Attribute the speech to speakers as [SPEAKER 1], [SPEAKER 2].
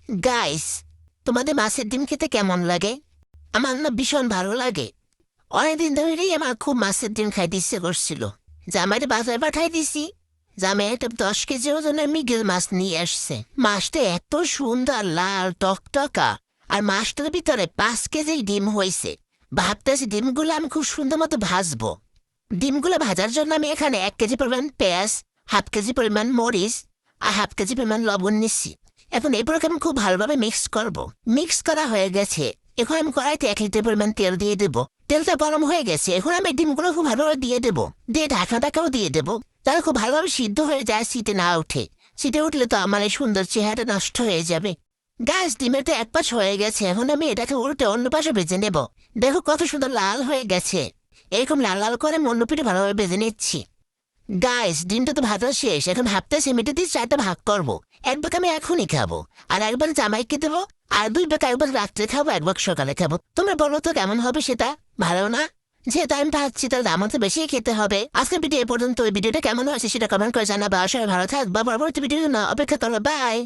[SPEAKER 1] Guys, তোমাদের মাছের ডিম খেতে কেমন লাগে? আমার না ভীষণ ভালো লাগে। অনেকদিন ধরেই আমার খুব মাছের ডিম খাইতে ইচ্ছে করছিল। জামাইরে বাজারে পাঠাই দিছি। জামাই একটা 10 কেজি ওজনের মৃগেল মাছ নিয়ে আসছে। মাছটা এত সুন্দর লাল টকটকা, আর মাছটার ভিতরে 5 কেজি ডিম হয়েছে। ভাবতেছি ডিমগুলো আমি খুব সুন্দর মতো ভাজবো। ডিমগুলো ভাজার জন্য আমি এখানে 1 কেজি পরিমাণ পেঁয়াজ, 1/2 কেজি পরিমাণ মরিচ আর 1/2 কেজি পরিমাণ লবণ নিচ্ছি। এখন এগুলোকে আমি খুব ভালোভাবে মিক্স করব। মিক্স করা হয়ে গেছে। এখন আমি কড়াইতে 1 লিটার পরিমাণ তেল দিয়ে দেবো। তেলটা গরম হয়ে গেছে। এখন আমি ডিমগুলো খুব ভালোভাবে দিয়ে দেবো। দিয়ে ঢাকাটাকেও দিয়ে দেবো। তাহলে খুব ভালোভাবে সিদ্ধ হয়ে যায়, সিটে না ওঠে। সিটে উঠলে তো আমার এই সুন্দর চেহারা নষ্ট হয়ে যাবে। গ্যাস ডিমের তো এক পাশ হয়ে গেছে। এখন আমি এটাকে উল্টে অন্য পাশে ভেজে নেব। দেখো কত সুন্দর লাল হয়ে গেছে। এরকম লাল লাল করে আমি অন্য পিঠে ভালোভাবে ভেজে নিচ্ছি। গাইস, ডিমটা তো ভাজা শেষ। এখন ভাবতেছি মেটে দিয়ে 4টা ভাগ করবো। এক ভাগ আমি এখনই খাবো, আর একবার জামাইকে দেবো, আর 2 ভাগ একবার রাত্রে খাবো, 1 ভাগ সকালে খাবো। তোমরা বলো তো কেমন হবে সেটা? ভালো না? যেহেতু আমি ভাবছি তাহলে আমার তো বেশি খেতে হবে। আজকের ভিডিও এ পর্যন্ত। ওই ভিডিওটা কেমন হয়েছে সেটা কমেন্ট করে জানাবা। সবাই ভালো থাকবা। পরবর্তী ভিডিওর জন্য অপেক্ষা করো। বাই।